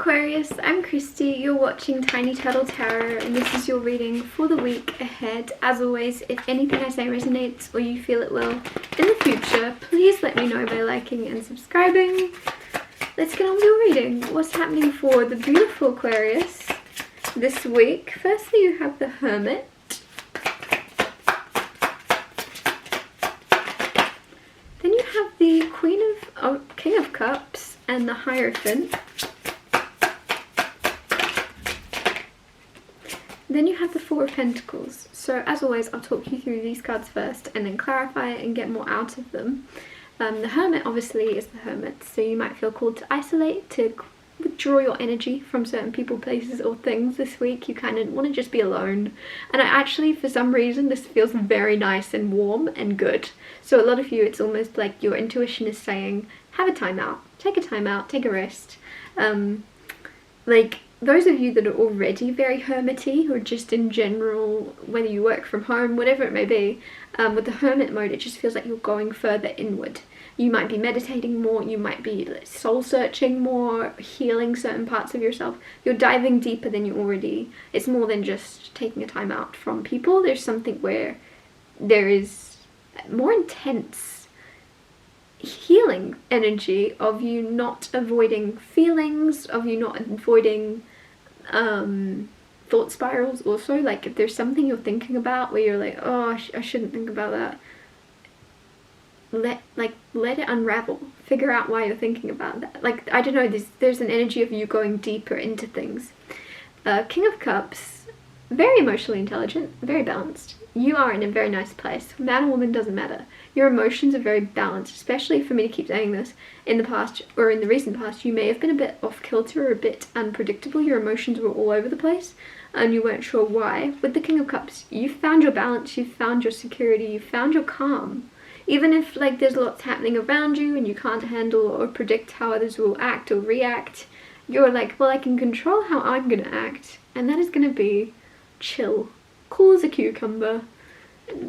Aquarius, I'm Christy, you're watching Tiny Turtle Tarot, and this is your reading for the week ahead. As always, if anything I say resonates or you feel it will in the future, please let me know by liking and subscribing. Let's get on with your reading. What's happening for the beautiful Aquarius this week? Firstly, you have the Hermit. Then you have the King of Cups and the Hierophant. Then you have the Four of Pentacles. So as always, I'll talk you through these cards first and then clarify and get more out of them. The Hermit obviously is the Hermit, so you might feel called to isolate, to withdraw your energy from certain people, places or things this week. You kind of want to just be alone. And I actually, for some reason, this feels very nice and warm and good. So a lot of you, it's almost like your intuition is saying, have a time out, take a rest. Like, those of you that are already very hermity, or just in general, whether you work from home, whatever it may be, with the Hermit mode, it just feels like you're going further inward. You might be meditating more, you might be soul searching more, healing certain parts of yourself. You're diving deeper than you already. It's more than just taking a time out from people. There's something where there is more intense healing energy of you not avoiding feelings, of you not avoiding thought spirals also. Like, if there's something you're thinking about where you're like, oh, I shouldn't think about that, let it unravel. Figure out why you're thinking about that. Like, I don't know, there's an energy of you going deeper into things. King of Cups, very emotionally intelligent, very balanced. You are in a very nice place. Man or woman, doesn't matter. Your emotions are very balanced, especially for me to keep saying this. In the past, or in the recent past, you may have been a bit off kilter or a bit unpredictable. Your emotions were all over the place and you weren't sure why. With the King of Cups, you found your balance, you found your security, you found your calm. Even if, like, there's lots happening around you and you can't handle or predict how others will act or react, you're like, well, I can control how I'm gonna act, and that is gonna be chill, cool as a cucumber.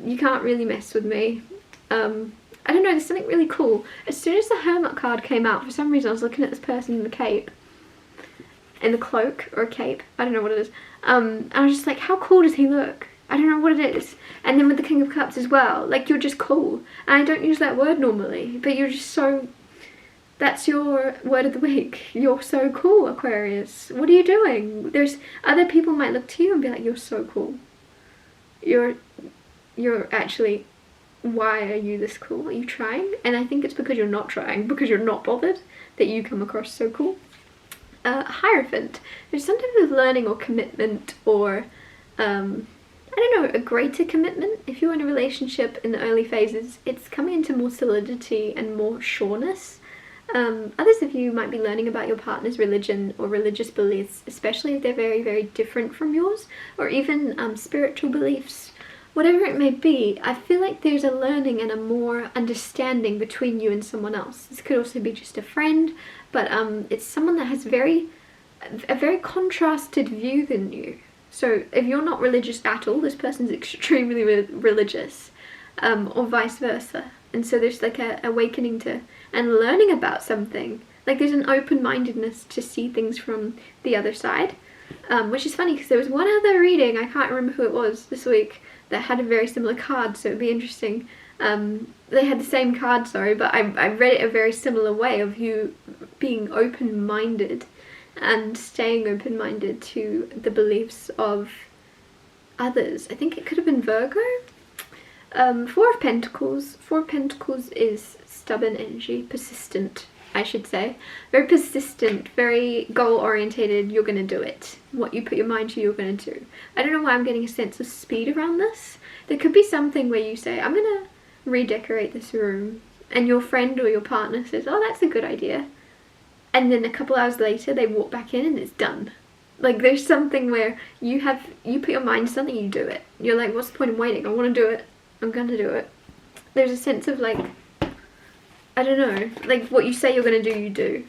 You can't really mess with me. I don't know, there's something really cool. As soon as the Hermit card came out, for some reason I was looking at this person in the cape, in the cloak or a cape, I don't know what it is, and I was just like, how cool does he look? I don't know what it is. And then with the King of Cups as well, like, you're just cool. And I don't use that word normally, but you're just so, that's your word of the week. You're so cool, Aquarius. What are you doing? There's other people might look to you and be like, you're so cool. You're actually, why are you this cool? Are you trying? And I think it's because you're not trying, because you're not bothered, that you come across so cool. Hierophant. There's some type of learning or commitment, or I don't know, a greater commitment. If you're in a relationship in the early phases, it's coming into more solidity and more sureness. Others of you might be learning about your partner's religion or religious beliefs, especially if they're very, very different from yours, or even spiritual beliefs. Whatever it may be, I feel like there's a learning and a more understanding between you and someone else. This could also be just a friend, but it's someone that has a very contrasted view than you. So if you're not religious at all, this person's extremely religious, or vice versa. And so there's like a awakening to and learning about something. Like, there's an open-mindedness to see things from the other side, which is funny because there was one other reading, I can't remember who it was this week, that had a very similar card, so it'd be interesting. They had the same card, sorry, but I read it a very similar way of you being open-minded and staying open-minded to the beliefs of others. I think it could have been Virgo. Four of Pentacles. Four of Pentacles is stubborn energy, persistent, I should say. Very persistent, very goal-orientated. You're going to do it. What you put your mind to, you're going to do. I don't know why I'm getting a sense of speed around this. There could be something where you say, I'm going to redecorate this room, and your friend or your partner says, oh, that's a good idea. And then a couple hours later, they walk back in and it's done. Like, there's something where you put your mind to something, you do it. You're like, what's the point of waiting? I want to do it. I'm going to do it. There's a sense of, like, I don't know, like, what you say you're going to do, you do.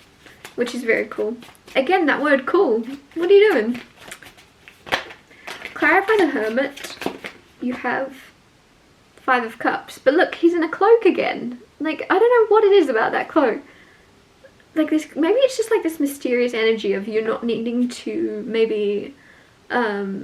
Which is very cool. Again, that word cool. What are you doing? Clarify the Hermit. You have Five of Cups. But look, he's in a cloak again. Like, I don't know what it is about that cloak. like this, maybe it's just like this mysterious energy of you not needing to maybe, yeah,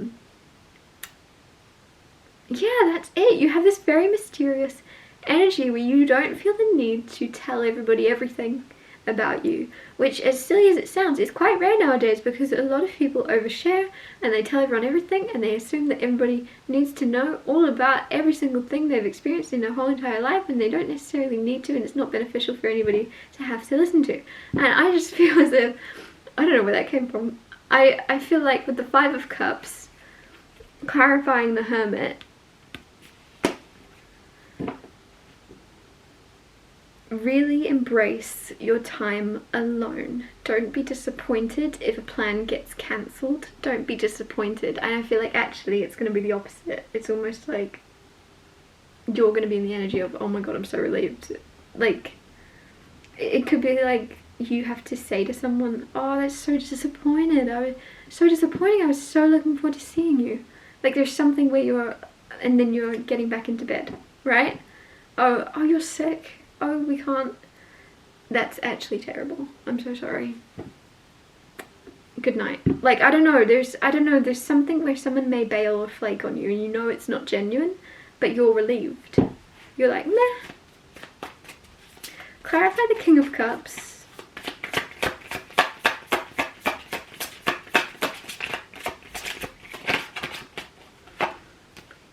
that's it. You have this very mysterious energy where you don't feel the need to tell everybody everything about you, which, as silly as it sounds, is quite rare nowadays, because a lot of people overshare and they tell everyone everything, and they assume that everybody needs to know all about every single thing they've experienced in their whole entire life, and they don't necessarily need to, and it's not beneficial for anybody to have to listen to. And I just feel as if, I don't know where that came from, I feel like with the Five of Cups, clarifying the Hermit, really embrace your time alone. Don't be disappointed if a plan gets cancelled. Don't be disappointed. And I feel like actually it's going to be the opposite. It's almost like you're going to be in the energy of, oh my god, I'm so relieved. Like, it could be like you have to say to someone, oh, that's so disappointed. I was so disappointing. I was so looking forward to seeing you. Like, there's something where you're, and then you're getting back into bed, right? Oh, you're sick. Oh, we can't. That's actually terrible. I'm so sorry. Good night. Like, I don't know, there's something where someone may bail or flake on you and you know it's not genuine, but you're relieved. You're like, meh. Clarify the King of Cups.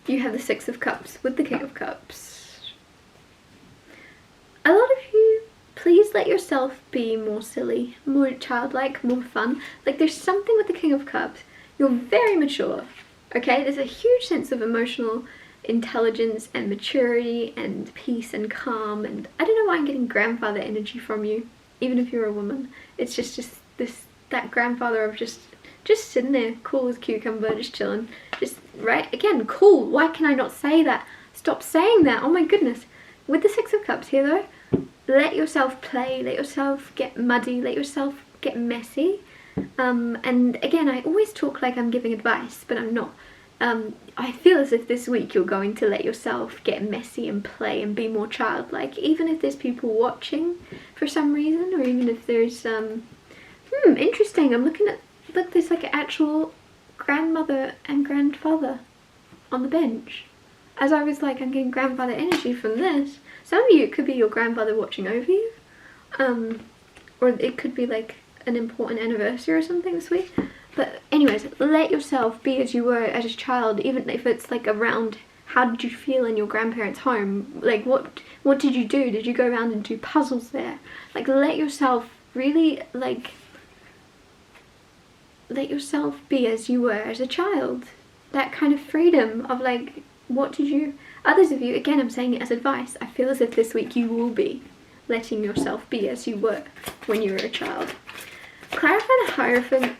You have the Six of Cups with the King of Cups. A lot of you, please let yourself be more silly, more childlike, more fun. Like, there's something with the King of Cups. You're very mature, okay? There's a huge sense of emotional intelligence and maturity and peace and calm, and I don't know why I'm getting grandfather energy from you, even if you're a woman. It's just that grandfather of just sitting there, cool as cucumber, just chilling, just, right? Again, cool. Why can I not say that? Stop saying that. Oh my goodness. With the Six of Cups here though, let yourself play, let yourself get muddy, let yourself get messy. And again, I always talk like I'm giving advice, but I'm not. I feel as if this week you're going to let yourself get messy and play and be more childlike, even if there's people watching for some reason, or even if there's, interesting, I'm looking at, look, there's like an actual grandmother and grandfather on the bench. As I was like, I'm getting grandfather energy from this. Some of you, it could be your grandfather watching over you. Or it could be like an important anniversary or something this week. But anyways, let yourself be as you were as a child, even if it's like around, how did you feel in your grandparents' home? Like, what did you do? Did you go around and do puzzles there? Like, let yourself really, like, let yourself be as you were as a child. That kind of freedom of like, what did you, others of you, again I'm saying it as advice, I feel as if this week you will be letting yourself be as you were when you were a child. Clarify the Hierophant.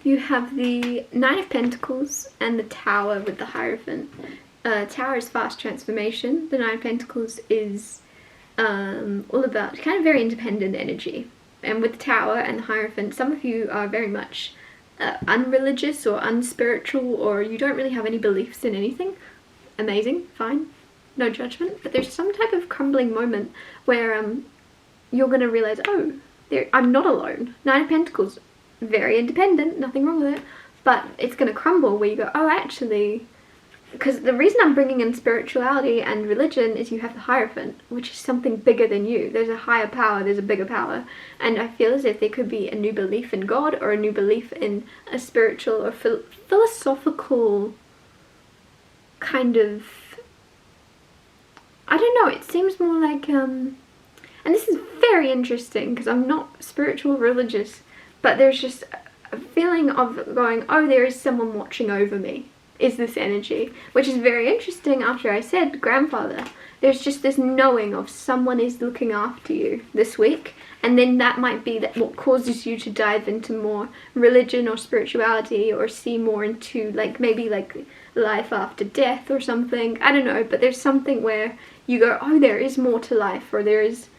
You have the Nine of Pentacles and the Tower with the Hierophant. Tower is fast transformation. The Nine of Pentacles is all about kind of very independent energy. And with the Tower and the Hierophant, some of you are very much unreligious or unspiritual, or you don't really have any beliefs in anything. Amazing, fine, no judgment. But there's some type of crumbling moment where you're going to realise, oh, I'm not alone. Nine of Pentacles, very independent, nothing wrong with it. But it's going to crumble where you go, oh, actually, because the reason I'm bringing in spirituality and religion is you have the Hierophant, which is something bigger than you. There's a higher power, there's a bigger power. And I feel as if there could be a new belief in God, or a new belief in a spiritual or philosophical kind of, I don't know, it seems more like, and this is very interesting because I'm not spiritual or religious, but there's just a feeling of going, oh, there is someone watching over me. Is this energy, which is very interesting after I said grandfather. There's just this knowing of someone is looking after you this week, and then that might be that what causes you to dive into more religion or spirituality, or see more into like maybe like life after death or something. I don't know, but there's something where you go, oh, there is more to life, or there is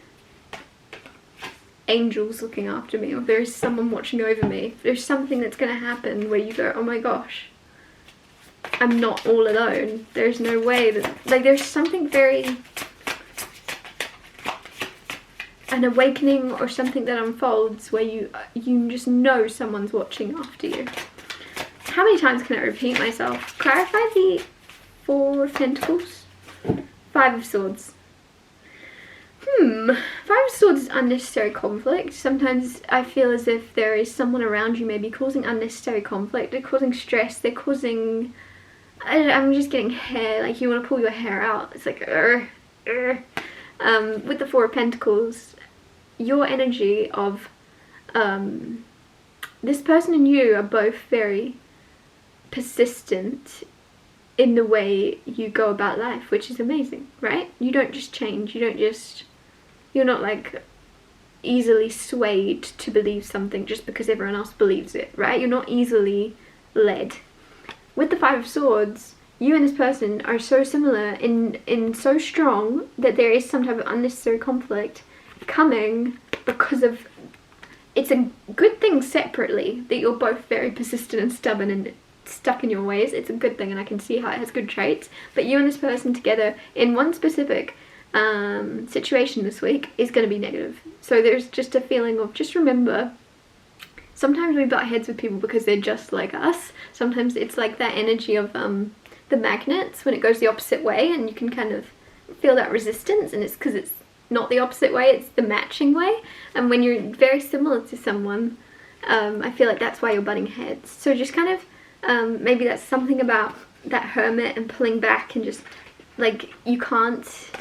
angels looking after me, or there is someone watching over me. There's something that's going to happen where you go, oh my gosh. I'm not all alone. There's no way that, like, there's something very, an awakening or something that unfolds where you just know someone's watching after you. How many times can I repeat myself? Clarify the Four of Pentacles. Five of Swords. Five of Swords is unnecessary conflict. Sometimes I feel as if there is someone around you maybe causing unnecessary conflict. They're causing stress. They're causing... I'm just getting hair. Like, you want to pull your hair out. It's like... with the Four of Pentacles, your energy of... this person and you are both very persistent in the way you go about life, which is amazing, right? You don't just change. You don't just... You're not like easily swayed to believe something just because everyone else believes it, right? You're not easily led. With the Five of Swords, you and this person are so similar in so strong that there is some type of unnecessary conflict coming because of... It's a good thing separately that you're both very persistent and stubborn and stuck in your ways. It's a good thing, and I can see how it has good traits. But you and this person together in one specific situation this week is going to be negative. So there's just a feeling of, just remember, sometimes we butt heads with people because they're just like us. Sometimes it's like that energy of the magnets when it goes the opposite way, and you can kind of feel that resistance, and it's because it's not the opposite way, it's the matching way. And when you're very similar to someone, I feel like that's why you're butting heads. So just kind of maybe that's something about that hermit and pulling back, and just like you can't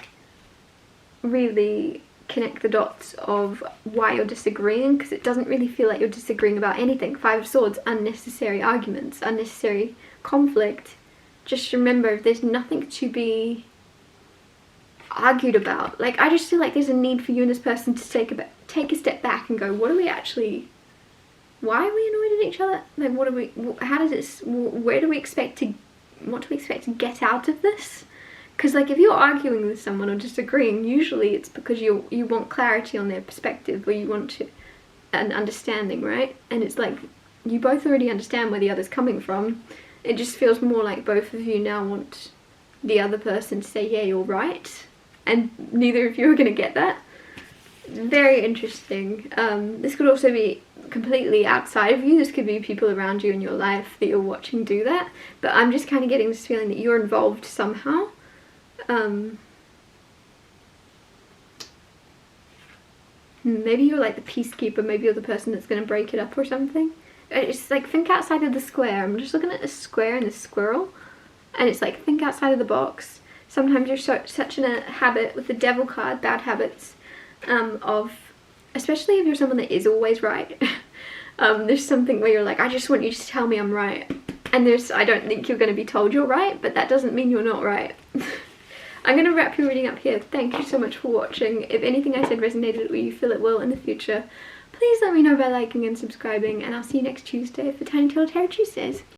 really connect the dots of why you're disagreeing, because it doesn't really feel like you're disagreeing about anything. Five of Swords, unnecessary arguments, unnecessary conflict. Just remember, if there's nothing to be argued about, like, I just feel like there's a need for you and this person to take a step back and go, what are we actually, why are we annoyed at each other? Like, what are we, how does this, where do we expect to, what do we expect to get out of this? Because, like, if you're arguing with someone or disagreeing, usually it's because you want clarity on their perspective, or you want an understanding, right? And it's like, you both already understand where the other's coming from. It just feels more like both of you now want the other person to say, yeah, you're right. And neither of you are going to get that. Very interesting. This could also be completely outside of you. This could be people around you in your life that you're watching do that. But I'm just kind of getting this feeling that you're involved somehow. Maybe you're like the peacekeeper, maybe you're the person that's going to break it up or something. It's like, think outside of the square. I'm just looking at the square and the squirrel, and it's like, think outside of the box. Sometimes you're such in a habit with the devil card, bad habits, of, especially if you're someone that is always right. There's something where you're like, I just want you to tell me I'm right. And I don't think you're going to be told you're right, but that doesn't mean you're not right. I'm going to wrap your reading up here. Thank you so much for watching. If anything I said resonated or you feel it will in the future, please let me know by liking and subscribing, and I'll see you next Tuesday for Tiny Tale Tarot Tuesdays.